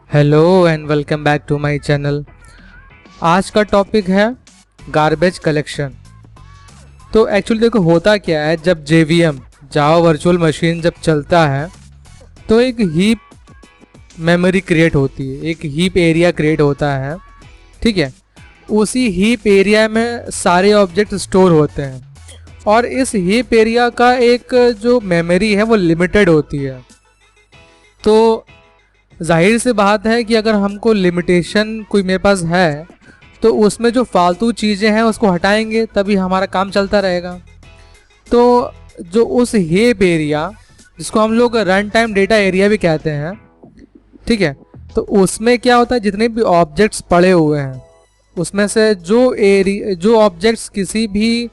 Hello and welcome back to my channel. आज का topic है गार्बेज कलेक्शन। तो एक्चुअली देखो होता क्या है, जब JVM जावा वर्चुअल मशीन जब चलता है तो एक हीप मेमोरी क्रिएट होती है, एक हीप एरिया क्रिएट होता है। ठीक है, उसी हीप एरिया में सारे ऑब्जेक्ट स्टोर होते हैं और इस हीप एरिया का एक जो मेमोरी है वो लिमिटेड होती है। तो जाहिर सी बात है कि अगर हमको लिमिटेशन कोई मेरे पास है तो उसमें जो फालतू चीज़ें हैं उसको हटाएंगे, तभी हमारा काम चलता रहेगा। तो जो उस हीप एरिया जिसको हम लोग रन टाइम डेटा एरिया भी कहते हैं, ठीक है, तो उसमें क्या होता है, जितने भी ऑब्जेक्ट्स पड़े हुए हैं उसमें से जो ऑब्जेक्ट्स किसी भी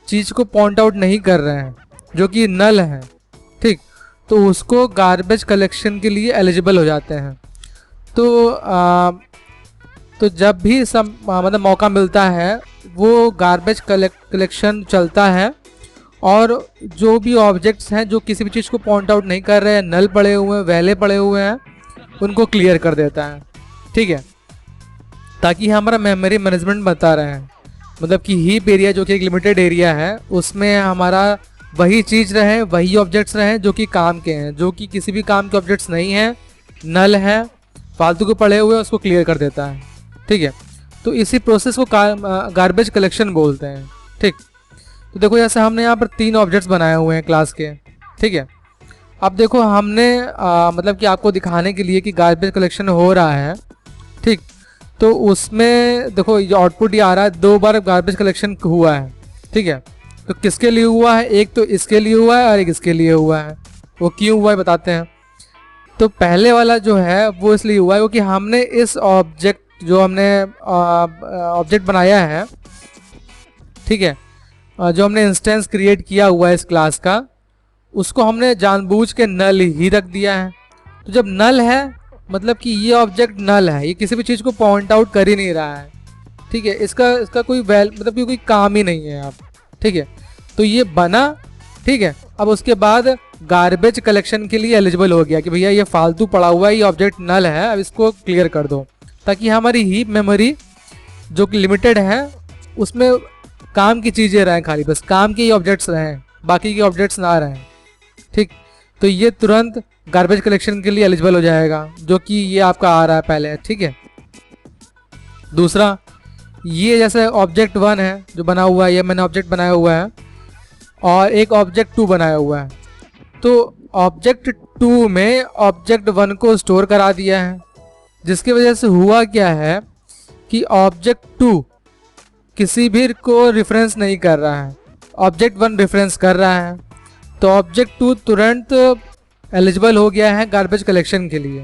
चीज़ को पॉइंट आउट नहीं कर रहे हैं, जो कि नल है, ठीक, तो उसको गार्बेज कलेक्शन के लिए एलिजिबल हो जाते हैं। तो जब भी मतलब मौका मिलता है वो गार्बेज कलेक्शन चलता है और जो भी ऑब्जेक्ट्स हैं जो किसी भी चीज़ को पॉइंट आउट नहीं कर रहे हैं, नल पड़े हुए हैं, वैले पड़े हुए हैं, उनको क्लियर कर देता है। ठीक है, ताकि हमारा मेमोरी मैनेजमेंट बता रहे हैं, मतलब कि हीप एरिया जो कि एक लिमिटेड एरिया है उसमें हमारा वही चीज़ रहे, वही ऑब्जेक्ट्स रहें जो कि काम के हैं, जो कि किसी भी काम के ऑब्जेक्ट्स नहीं हैं, नल है, फालतू के पड़े हुए, उसको क्लियर कर देता है। ठीक है, तो इसी प्रोसेस को गार्बेज कलेक्शन बोलते हैं। ठीक, तो देखो जैसे हमने यहाँ पर 3 ऑब्जेक्ट्स बनाए हुए हैं क्लास के। ठीक है, अब देखो हमने मतलब कि आपको दिखाने के लिए कि गार्बेज कलेक्शन हो रहा है, ठीक, तो उसमें देखो ये आउटपुट ये आ रहा है, 2 बार गार्बेज कलेक्शन हुआ है। ठीक है, तो किसके लिए हुआ है, एक तो इसके लिए हुआ है और एक इसके लिए हुआ है। वो क्यों हुआ है बताते हैं। तो पहले वाला जो है वो इसलिए हुआ है क्योंकि हमने इस ऑब्जेक्ट जो हमने ऑब्जेक्ट बनाया है, ठीक है, जो हमने इंस्टेंस क्रिएट किया हुआ है इस क्लास का, उसको हमने जानबूझ के नल ही रख दिया है। तो जब नल है मतलब कि ये ऑब्जेक्ट नल है, ये किसी भी चीज़ को पॉइंट आउट कर ही नहीं रहा है। ठीक है, इसका कोई मतलब कि कोई काम ही नहीं है आप। ठीक है, तो ये बना, ठीक है, अब उसके बाद गार्बेज कलेक्शन के लिए एलिजिबल हो गया कि भैया ये फालतू पड़ा हुआ है, ये ऑब्जेक्ट नल है, अब इसको क्लियर कर दो, ताकि हमारी हीप मेमोरी जो कि लिमिटेड है उसमें काम की चीज़ें रहें, खाली बस काम के ही ऑब्जेक्ट्स रहें, बाकी के ऑब्जेक्ट्स ना रहें। ठीक, तो ये तुरंत गार्बेज कलेक्शन के लिए एलिजिबल हो जाएगा, जो कि ये आपका आ रहा है पहले। ठीक है, दूसरा ये जैसे ऑब्जेक्ट 1 है जो बना हुआ है, ये मैंने ऑब्जेक्ट बनाया हुआ है, और एक ऑब्जेक्ट 2 बनाया हुआ है। तो ऑब्जेक्ट 2 में ऑब्जेक्ट 1 को स्टोर करा दिया है, जिसकी वजह से हुआ क्या है कि ऑब्जेक्ट 2 किसी भी को रेफरेंस नहीं कर रहा है, ऑब्जेक्ट 1 रेफरेंस कर रहा है। तो ऑब्जेक्ट 2 तुरंत एलिजिबल हो गया है गार्बेज कलेक्शन के लिए।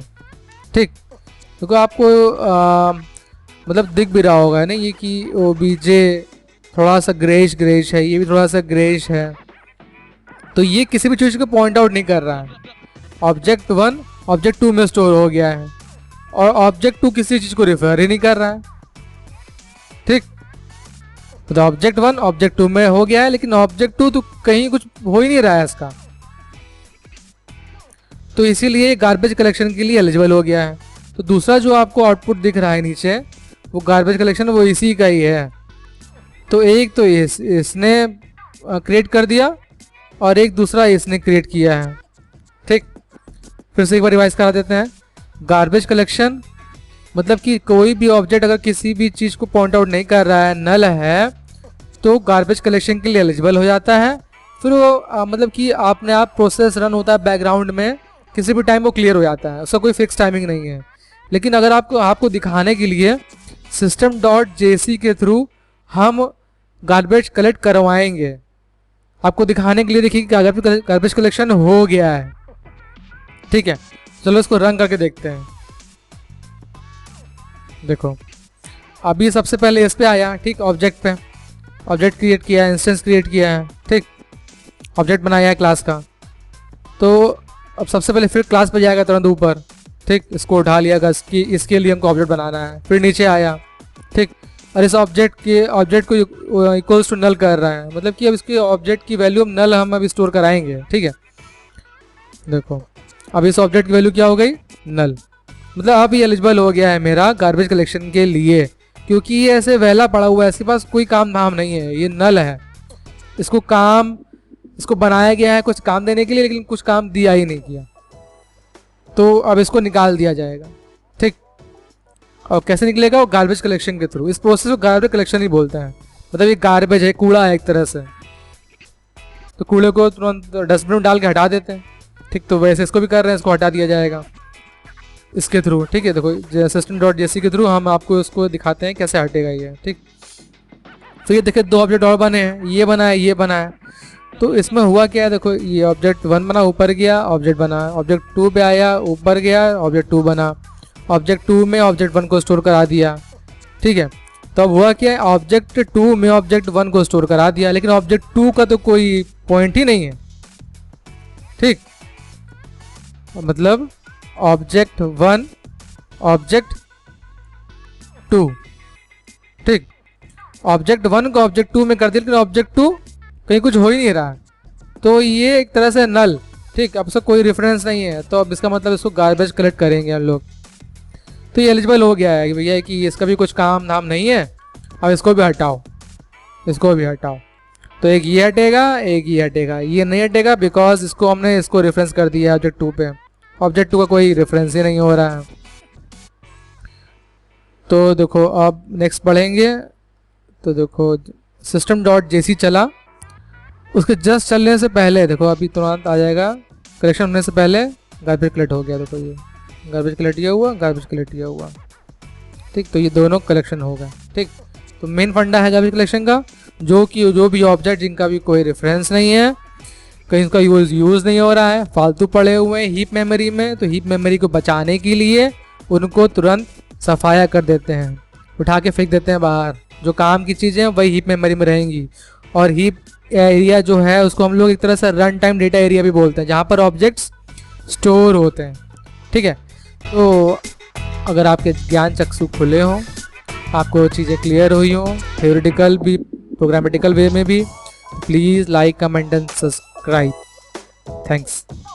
ठीक, क्योंकि आपको मतलब दिख भी रहा होगा ना ये कि OBJ थोड़ा सा ग्रेश है, ये भी थोड़ा सा ग्रेश है, तो ये किसी भी चीज़ को पॉइंट आउट नहीं कर रहा है। ऑब्जेक्ट 1 ऑब्जेक्ट 2 में स्टोर हो गया है और ऑब्जेक्ट 2 किसी चीज़ को रेफर ही नहीं कर रहा है। ठीक, तो ऑब्जेक्ट 1 ऑब्जेक्ट 2 में हो गया है, लेकिन ऑब्जेक्ट 2 तो कहीं कुछ हो ही नहीं रहा है इसका, तो इसीलिए गार्बेज कलेक्शन के लिए एलिजिबल हो गया है। तो दूसरा जो आपको आउटपुट दिख रहा है नीचे, वो गार्बेज कलेक्शन वो इसी का ही है। तो एक तो इसने क्रिएट कर दिया और एक दूसरा इसने क्रिएट किया है। ठीक, फिर से एक बार रिवाइज करा देते हैं। गार्बेज कलेक्शन मतलब कि कोई भी ऑब्जेक्ट अगर किसी भी चीज़ को पॉइंट आउट नहीं कर रहा है, नल है, तो गार्बेज कलेक्शन के लिए एलिजिबल हो जाता है। फिर वो मतलब कि आपने आप प्रोसेस रन होता है बैकग्राउंड में, किसी भी टाइम वो क्लियर हो जाता है, उसका कोई फिक्स टाइमिंग नहीं है। लेकिन अगर आपको दिखाने के लिए system.jc के थ्रू हम गार्बेज कलेक्ट करवाएंगे, आपको दिखाने के लिए, देखिए कि गार्बेज कलेक्शन हो गया है। ठीक है, चलो इसको रन करके देखते हैं। देखो अभी सबसे पहले इस पे आया, ठीक, ऑब्जेक्ट पे ऑब्जेक्ट क्रिएट किया है, इंस्टेंस क्रिएट किया है, ठीक, ऑब्जेक्ट बनाया है क्लास का। तो अब सबसे पहले फिर क्लास पे जाएगा तुरंत ऊपर, ठीक, इसको उठा लिया, इसके लिए हमको ऑब्जेक्ट बनाना है। फिर नीचे आया, ठीक, और इस ऑब्जेक्ट को इक्वल्स टू नल कर रहा है, मतलब कि अब इसके ऑब्जेक्ट की वैल्यू हम नल हम अभी स्टोर कराएंगे। ठीक है, देखो अब इस ऑब्जेक्ट की वैल्यू क्या हो गई, नल। मतलब अब ये एलिजिबल हो गया है मेरा गार्बेज कलेक्शन के लिए, क्योंकि ये ऐसे वैला पड़ा हुआ है, इसके पास कोई काम धाम नहीं है, ये नल है। इसको बनाया गया है कुछ काम देने के लिए, लेकिन कुछ काम दिया ही नहीं किया, तो अब इसको निकाल दिया जाएगा। ठीक, और कैसे निकलेगा, वो गार्बेज कलेक्शन के थ्रू। इस प्रोसेस को गार्बेज कलेक्शन ही बोलते हैं। मतलब ये गार्बेज है, कूड़ा है एक तरह से, तो कूड़े को तुरंत डस्टबिन में डाल के हटा देते हैं। ठीक, तो वैसे इसको भी कर रहे हैं, इसको हटा दिया जाएगा इसके थ्रू। ठीक है, देखो system.json के थ्रू हम आपको इसको दिखाते हैं कैसे हटेगा ये। ठीक, तो ये देखिए 2 ऑब्जेक्ट और बने हैं, ये बना है, ये बना है। तो इसमें हुआ क्या है, देखो ये ऑब्जेक्ट 1 बना, ऊपर गया, ऑब्जेक्ट बना, ऑब्जेक्ट 2 पे आया, ऊपर गया, ऑब्जेक्ट 2 बना, ऑब्जेक्ट 2 में ऑब्जेक्ट 1 को स्टोर करा दिया। ठीक है, तो अब हुआ क्या है, ऑब्जेक्ट 2 में ऑब्जेक्ट 1 को स्टोर करा दिया, लेकिन ऑब्जेक्ट 2 का तो कोई पॉइंट ही नहीं है। ठीक, मतलब ऑब्जेक्ट 1 ऑब्जेक्ट 2, ठीक, ऑब्जेक्ट 1 को ऑब्जेक्ट 2 में कर दिया, लेकिन ऑब्जेक्ट 2 कहीं कुछ हो ही नहीं रहा है, तो ये एक तरह से नल। ठीक, अब इसका कोई रेफरेंस नहीं है, तो अब इसका मतलब इसको गार्बेज कलेक्ट करेंगे हम लोग। तो ये एलिजिबल हो गया है कि भैया कि इसका भी कुछ काम धाम नहीं है, अब इसको भी हटाओ, इसको भी हटाओ। तो एक ये हटेगा, एक ये हटेगा, ये नहीं हटेगा बिकॉज इसको हमने इसको रेफरेंस कर दिया है ऑब्जेक्ट 2 पे, ऑब्जेक्ट 2 का कोई रेफरेंस ही नहीं हो रहा है। तो देखो अब नेक्स्ट पढ़ेंगे, तो देखो system.json चला, उसके जस्ट चलने से पहले देखो अभी तुरंत आ जाएगा, कलेक्शन होने से पहले गार्बेज कलेक्ट हो गया। देखो ये गार्बेज कलेक्ट किया हुआ, गार्बेज कलेक्ट किया हुआ। ठीक, तो ये दोनों कलेक्शन हो गए। ठीक, तो मेन फंडा है गार्बेज कलेक्शन का, जो भी ऑब्जेक्ट जिनका भी कोई रेफरेंस नहीं है, कहीं उसका यूज़ नहीं हो रहा है, फालतू पड़े हुए हैं हीप मेमोरी में, तो हीप मेमोरी को बचाने के लिए उनको तुरंत सफाया कर देते हैं, उठा के फेंक देते हैं बाहर। जो काम की चीज़ें हैं वही हीप मेमोरी में रहेंगी, और हीप एरिया जो है उसको हम लोग एक तरह से रन टाइम डेटा एरिया भी बोलते हैं, जहाँ पर ऑब्जेक्ट्स स्टोर होते हैं। ठीक है, तो अगर आपके ज्ञान चक्षु खुले हों, आपको चीज़ें क्लियर हुई हों, थ्योरेटिकल भी प्रोग्रामेटिकल वे में भी, please like comment and subscribe. Thanks.